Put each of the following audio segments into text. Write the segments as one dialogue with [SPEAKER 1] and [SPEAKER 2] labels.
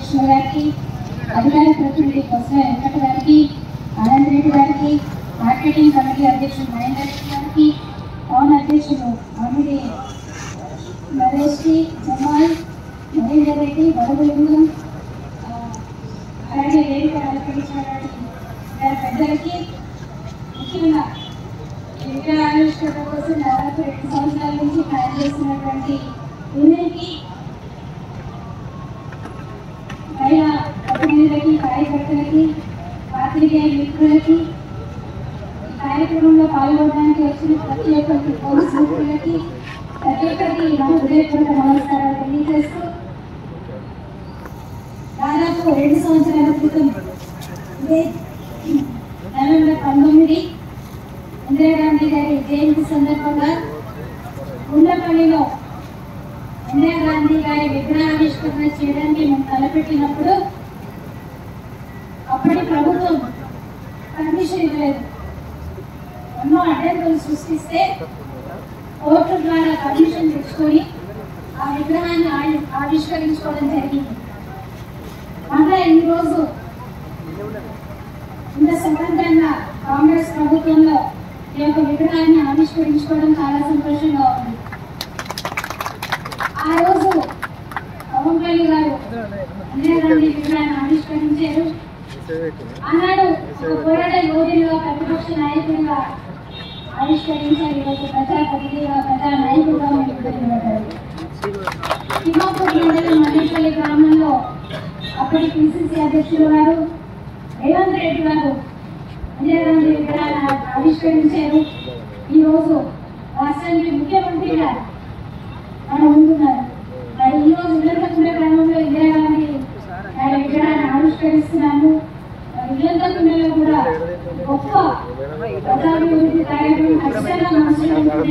[SPEAKER 1] రామకృష్ణ గారికి, అధికార ప్రతినిధి కొసల వెంకట గారికి, ఆనంద్ రెడ్డి గారికి, మార్కెటింగ్ కమిటీ అధ్యక్షుడు మహేందర్ రెడ్డి గారికి, టౌన్ అధ్యక్షుడు మామిడి నరేష్కి, జమాల్, నరేందర్ రెడ్డి, బడుగులు, అలాగే వేదిక అలంకరించినటువంటి పెద్దలకి, ముఖ్యంగా విగ్రహావిష్కరణ కోసం దాదాపు 2 సంవత్సరాల నుంచి ప్లాన్ చేసినటువంటి వినయ్కి, మహిళా ప్రతినిధులకి, కార్యకర్తలకి, పాత్రికేయ మిత్రులకి, ఈ కార్యక్రమంలో పాల్గొనడానికి వచ్చిన ప్రతి ఒక్కరికి, పోలీసు మిత్రులకి ప్రతి ఒక్కరికి నా హృదయపూర్వక నమస్కారాలు తెలియజేస్తూ, దాదాపు 2 సంవత్సరాల క్రితం ఇదే నవంబర్ 19 ఇందిరాగాంధీ గారి జయంతి సందర్భంగా ఉండపల్లిలో ఇందిరాగాంధీ గారి విగ్రహావిష్కరణ చేయడానికి మేము తలపెట్టినప్పుడు అప్పటి ప్రభుత్వం పర్మిషన్ ఇవ్వలేదు. ఎన్నో అడ్డంకులు సృష్టిస్తే కోర్టు ద్వారా పర్మిషన్ తెచ్చుకొని ఆ విగ్రహాన్ని ఆవిష్కరించుకోవడం జరిగింది. మళ్ళా ఈరోజు ఇంత స్వతంత్రంగా కాంగ్రెస్ ప్రభుత్వంలో ఈ యొక్క విగ్రహాన్ని ఆవిష్కరించుకోవడం చాలా సంతోషంగా ఉంది. ఆ రోజు పవన్పల్లి గారు ఇందిరాగాంధీ విగ్రహాన్ని ఆవిష్కరించారు. ఆనాడు ఒక పోరాట యోధులుగా, ప్రతిపక్ష నాయకులుగా ఆవిష్కరించారు. ఈరోజు ప్రజాప్రతినిధిగా, ప్రజా నాయకులుగా నిలబడ్డారు. తిమ్మాపూర్ మండలం మల్లిపల్లి గ్రామంలో అప్పటి పిసిసి అధ్యక్షులు గారు రేవంత్ రెడ్డి గారు ఇందిరాగాంధీ విగ్రహాన్ని ఆవిష్కరించారు. ఈరోజు రాష్ట్రానికి ముఖ్యమంత్రి గారు మన ముందున్నారు. మరి ఈరోజు ఇల్లంతకుంట గ్రామంలో ఇందిరాగాంధీ గారి విగ్రహాన్ని ఆవిష్కరిస్తున్నాము. ఇల్లంతకుంటలో కూడా గొప్ప ప్రజాభివృద్ధి కార్యక్రమం ఖచ్చితంగా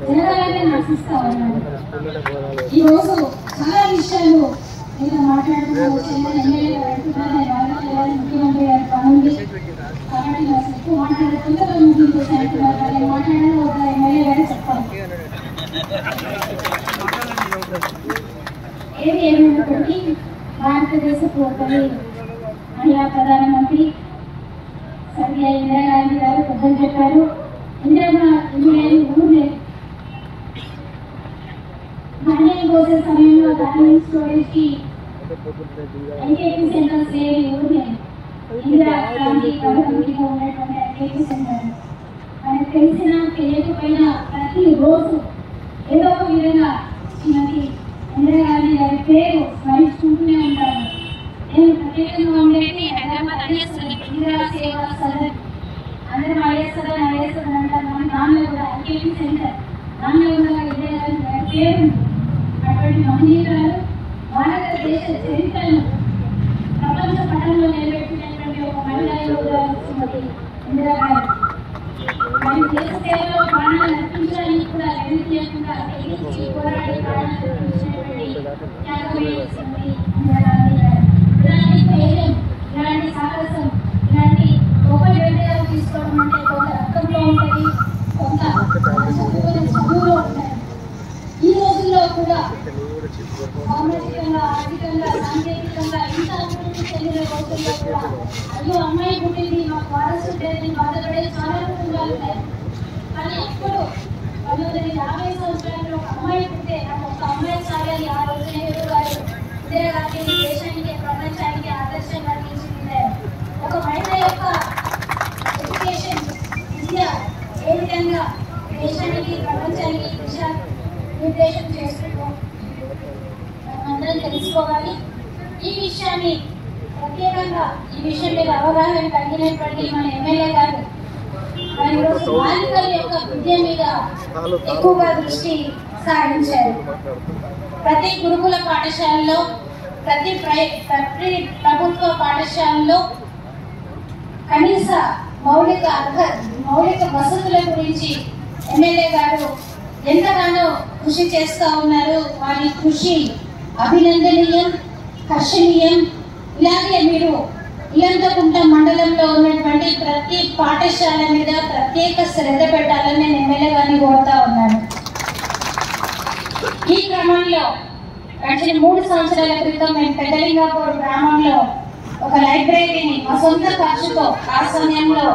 [SPEAKER 1] జరగాలని ఆశిస్తా ఉన్నాను. ఈరోజు చాలా విషయాలు నేను మాట్లాడుతున్నాను. ఎమ్మెల్యే వెళ్తున్నాను, ముఖ్యమంత్రి గారి పనుంది కాబట్టి ఎక్కువ మాట్లాడుతుంటే మాట్లాడాలి ఒక ఎమ్మెల్యే గారు చెప్పాలి. ఏమైనప్పటికీ భారతదేశపు తొలి మహిళా ప్రధానమంత్రి సర్వే ఇందిరాగాంధీ గారు పెద్దలు చెప్పారు. ఇందిరాగాంధీ ఊర్లే ధాన్యం కోసే సమయంలో ధాన్యం స్టోరేజ్ కి ఎన్కేపీ సెంటర్స్ లేని ఊర్లే ఇందిరాగాంధీ పథకం కింద ఉన్నటువంటి ఎన్కేపీ సెంటర్. మనకు తెలిసినా తెలియకపోయినా ప్రతి రోజు ఏదో ఒక విధంగా శ్రీమతి ఇందిరాగాంధీ గారి పేరు స్మరించుకుంటూనే ఉంటారు. నేను ప్రత్యేకంగా ఉండేది హైదరాబాద్ ఇందిరా సేవా సదన్, అందరూ ఐఎస్ఎల్ అంటారు. మన దానిలో కూడా ఎన్కేపీ సెంటర్ దానిలో కూడా ఇందిరాగాంధీ గారి పేరు అటువంటి మహనీయురాలు భారతదేశ చరిత్రను ప్రపంచ పటంలో నిలబెట్టినటువంటి ఒక మహిళా శ్రీమతి ఇందిరాగాంధీ. మరియు దేశ సేవలో ప్రాణాలు అర్పించడానికి కూడా వెనక్కి లేకుండా తెగించి పోరాడి ప్రాణాలు అర్పించినటువంటి త్యాగమయ్యే శ్రీమతి ఇందిరాగాంధీ గారు. ఇలాంటి ధైర్యం, ఇలాంటి సాహసం, ఇలాంటి గొప్ప నిర్ణయాలు తీసుకోవడం అంటే కొంత రక్తంలో ఉంటుంది, కొంత చదువులో ఉంటుంది. ఈ రోజుల్లో కూడా సామాజికంగా, ఆర్థికంగా, సాంకేతికంగా ఇంత అభివృద్ధి చెందిన రోజుల్లో కూడా అయ్యో అమ్మాయి పుట్టింది మాకు వారసు లేదని బాధపడే చాలా కుటుంబాలు ఉన్నాయి. కానీ ఎప్పుడు 1950 సంవత్సరాల్లో ఒక అమ్మాయి పుట్టే నాకు ఒక అమ్మాయి చాలని ఆ రోజు నెహ్రూ గారు ఇందిరాగాంధీ దేశానికి, ప్రపంచానికి ఆదర్శంగా తీర్చిదిద్దారు. ఒక మహిళ యొక్క ఎడ్యుకేషన్, విద్య ఏ విధంగా దేశానికి, ప్రపంచానికి దిశా నిర్దేశం చేస్తుందో అందరం తెలుసుకోవాలి. ఈ విషయాన్ని ప్రత్యేకంగా ఈ విషయం మీద అవగాహన కలిగినటువంటి మన ఎమ్మెల్యే గారు బాలికల యొక్క విద్య మీద ఎక్కువగా దృష్టి సారించారు. ప్రతి గురుకుల పాఠశాలలో, ప్రతి ప్రభుత్వ పాఠశాలలో కనీస మౌలిక వసతుల గురించి ఎమ్మెల్యే గారు ఎంతగానో కృషి చేస్తూ ఉన్నారు. వారి కృషి అభినందనీయం, హర్షణీయం. ఇలాగే మీరు ఇల్లంతకుంట మండలంలో ఉన్నటువంటి ప్రతి పాఠశాల మీద ప్రత్యేక శ్రద్ధ పెట్టాలని నేను ఎమ్మెల్యే గారిని కోరుతా ఉన్నాను. ఈ క్రమంలో గడిచిన 3 సంవత్సరాల క్రితం మేము పెద్దలింగాపూర్ గ్రామంలో ఒక లైబ్రరీని మా సొంత ఖర్చుతో ఆ సమయంలో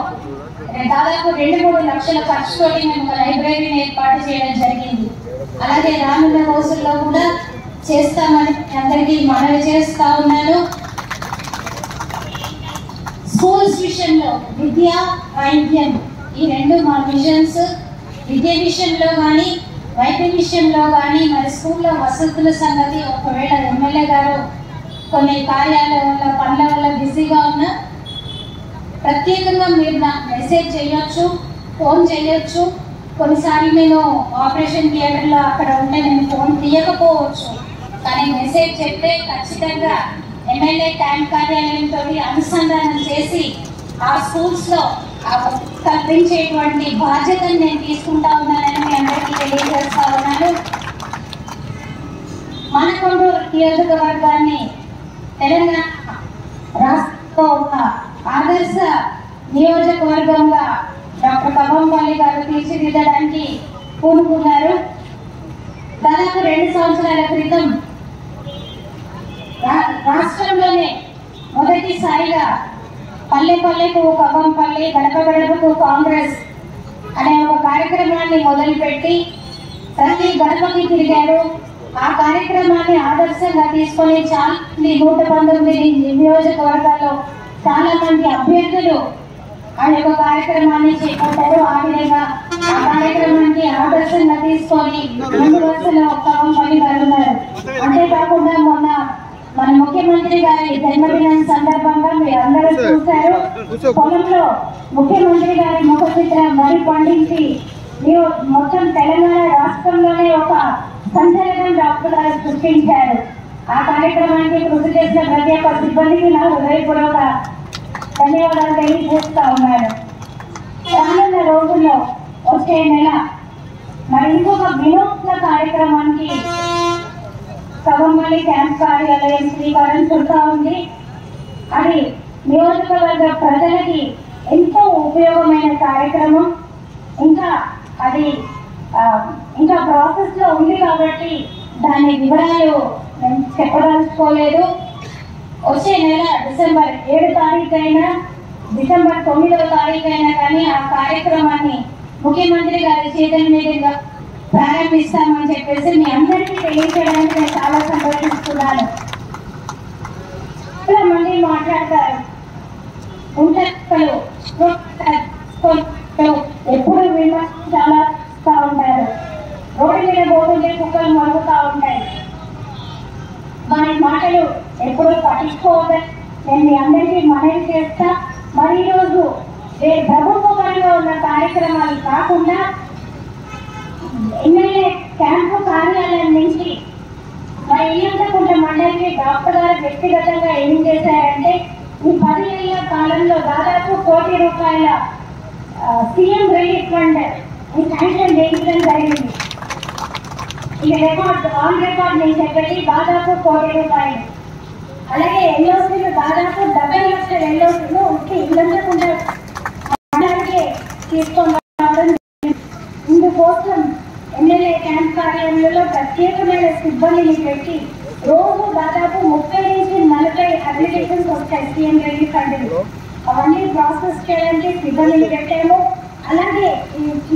[SPEAKER 1] దాదాపు 2-3 లక్షల ఖర్చుతోటి మేము ఒక లైబ్రరీని ఏర్పాటు చేయడం జరిగింది. అలాగే రానున్న రోజుల్లో కూడా చేస్తామని అందరికీ మనవి చేస్తా ఉన్నాను. స్కూల్స్ విషయంలో విద్య, వైద్యం ఈ 2 మా విజన్స్. విద్య విషయంలో కానీ వైద్య విషయంలో కానీ మరి స్కూల్లో వసతుల సంగతి ఒకవేళ ఎమ్మెల్యే గారు కొన్ని కార్యాల వల్ల పనుల వల్ల బిజీగా ఉన్నా ప్రత్యేకంగా మీరు నాకు మెసేజ్ చేయొచ్చు, ఫోన్ చేయొచ్చు. కొన్నిసార్లు నేను ఆపరేషన్ థియేటర్లో అక్కడ ఉంటే నేను ఫోన్ తీయకపోవచ్చు, కానీ మెసేజ్ చెప్తే ఖచ్చితంగా ఎమ్మెల్యే క్యాంప్ కార్యాలయంతో అనుసంధానం చేసి ఆ స్కూల్స్లో కల్పించేటువంటి బాధ్యతను నేను తీసుకుంటా ఉన్నానని మీ అందరికీ తెలియజేస్తా ఉన్నాను. మనకొండూరు నియోజకవర్గాన్ని తెలంగాణ రాష్ట్రంలో ఒక ఆదర్శ నియోజకవర్గంగా డాక్టర్ కవ్వంపల్లి గారు తీర్చిదిద్దడానికి పూనుకున్నారు. దాదాపు 2 సంవత్సరాల క్రితం రాష్ట్రంలోనే మొదటిసారిగా పల్లె పల్లెకు కవ్వంపల్లి, గడప గడపకు కాంగ్రెస్ అనే ఒక కార్యక్రమాన్ని మొదలుపెట్టి ప్రతి గడపకి తిరిగారు. ఆ కార్యక్రమాన్ని ఆదర్శంగా తీసుకొని చాలా 119 నియోజకవర్గాల్లో చాలా మంది అభ్యర్థులు ఆ యొక్క కార్యక్రమాన్ని చేపట్టారు. ఆ విధంగా ఆ కార్యక్రమాన్ని ఆదర్శంగా తీసుకొని 2 వరుసలో కవ్వంపల్లి గారు ఉన్నారు. అంతేకాకుండా మొన్న మన ముఖ్యమంత్రి గారి జన్మదినం సందర్భంగా మీరు అందరూ చూశారు. పొలంలో ముఖ్యమంత్రి గారి ముఖ చిత్రం వరి పండించి మీరు మొత్తం తెలంగాణ రాష్ట్రంలోనే ఒక సంచలనం డాక్టర్ గారు సృష్టించారు. ఆ కార్యక్రమానికి కృషి చేసిన ప్రతి ఒక్క సిబ్బందికి నా హృదయపూర్వక ధన్యవాదాలు తెలియజేస్తా ఉన్నాను. రానున్న రోజుల్లో వచ్చే నెల మరి ఇంకొక వినూత్న కార్యక్రమానికి కవ్వంపల్లి క్యాంప్ కార్యాలయం శ్రీకారం చుడతా ఉంది. అది నియోజకవర్గ ప్రజలకి ఎంతో ఉపయోగమైన కార్యక్రమం. ఇంకా ప్రాసెస్ లో ఉంది కాబట్టి దాని వివరాలు నేను చెప్పదలుచుకోలేదు. వచ్చే నెల డిసెంబర్ 7 తారీఖైనా డిసెంబర్ 9వ తారీఖైనా కానీ ఆ కార్యక్రమాన్ని ముఖ్యమంత్రి గారి చేతుల మీదుగా ప్రారంభిస్తామని చెప్పేసి మీ అందరికీ తెలియజేయడానికి నేను చాలా సంతోషిస్తున్నాను. చాలా మంది మాట్లాడతారు, ఉంటారు, ఎప్పుడు విమర్శ చాలా ఉంటారు, రోడ్డు మీద పోతుంటే కుక్కలు మరుగుతూ ఉంటాయి. వారి మాటలు ఎప్పుడు పట్టించుకోవద్దని నేను మీ అందరికీ మనవి చేస్తా. మరి ఈరోజు ప్రభుత్వ పరంగా ఉన్న కార్యక్రమాలు కాకుండా ఎమ్మెల్యే క్యాంపు కార్యాలయం నుంచి మరి ఇల్లంతకుంట మండలికి డాక్టర్ గారు వ్యక్తిగతంగా ఏం చేశారంటే ఈ 10 ఏళ్ల కాలంలో దాదాపు ₹1 కోటి సీఎం రిలీఫ్ ఫండ్ శాంక్షన్ చేయించడం జరిగింది. ఇది రికార్డ్, ఆన్ రికార్డ్ నేను చెప్పేది దాదాపు ₹1 కోటి. అలాగే ఎల్ఓసీలు దాదాపు 70 లక్షల ఎల్ఓసీలు ఇల్లంతకుంట మండలికి తీసుకొని రావడం. ఇందుకోసం ఎమ్మెల్యే క్యాంప్ కార్యాలయంలో ప్రత్యేకమైన సిబ్బందిని పెట్టి రోజు దాదాపు 30 నుంచి 40 అప్లికేషన్స్ వస్తాయి సీఎం రిలీఫ్ ఫండ్. అవన్నీ ప్రాసెస్ చేయడానికి సిబ్బందిని పెట్టాము. అలాగే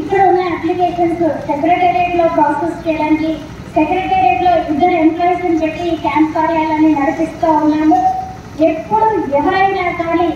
[SPEAKER 1] ఇక్కడ ఉన్న అప్లికేషన్స్ సెక్రటేరియట్ లో ప్రాసెస్ చేయడానికి సెక్రటేరియట్ లో 2 ఎంప్లాయీస్ పెట్టి ఈ క్యాంప్ కార్యాలయాన్ని నడిపిస్తూ ఉన్నాము. ఎప్పుడు ఎవరైనా కానీ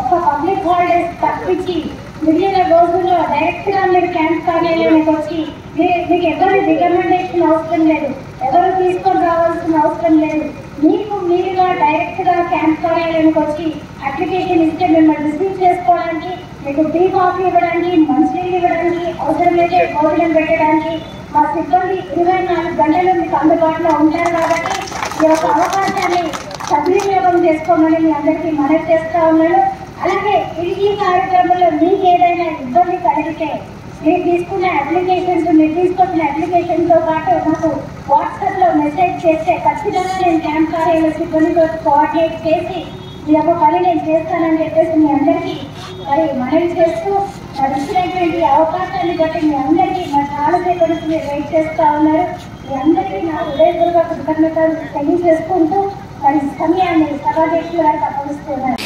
[SPEAKER 1] ఒక పబ్లిక్ హాలిడేస్ తప్పించి మిగిలిన రోజుల్లో డైరెక్ట్ గా మీరు క్యాంప్ కార్యాలయానికి వచ్చి మీకు ఎవరి రికమెండేషన్ అవసరం లేదు, ఎవరు తీసుకొని రావాల్సిన అవసరం లేదు. మీకు మీరుగా డైరెక్ట్ గా క్యాంప్ కార్యాలయానికి వచ్చి అప్లికేషన్ ఇస్తే మిమ్మల్ని రిసీవ్ చేసుకోవడానికి, మీకు టీ కాఫీ ఇవ్వడానికి, మంచినీళ్ళు ఇవ్వడానికి, అవసరమైతే భోజనం పెట్టడానికి మా సిబ్బంది 24 గంటలు మీకు అందుబాటులో ఉంటారు. కాబట్టి ఈ యొక్క అవకాశాన్ని సద్వినియోగం చేసుకోమని మీ అందరికీ మనవి చేస్తా ఉన్నాను. అలాగే ఈ కార్యక్రమంలో మీకు ఏదైనా ఇబ్బంది కలిగితే మీరు తీసుకున్న అప్లికేషన్స్, మీరు తీసుకొచ్చిన అప్లికేషన్తో పాటు నాకు వాట్సాప్లో మెసేజ్ చేస్తే ఖచ్చితంగా నేను క్యాంప్ కార్యాలయ సిబ్బందితో కోఆర్డినేట్ చేసి ఈ యొక్క పని నేను చేస్తానని చెప్పేసి మీ అందరికీ మరి మనవి చేస్తూ మరి ఇచ్చినటువంటి అవకాశాన్ని బట్టి మీ అందరికీ మరి చాలా సేపటి నుంచి మీరు వెయిట్ చేస్తూ ఉన్నారు. మీ అందరికీ నా హృదయపూర్వక కృతజ్ఞతలు తెలియజేసుకుంటూ మరి సమయాన్ని సభాధ్యక్షులు గారికి అప్పగిస్తున్నాను.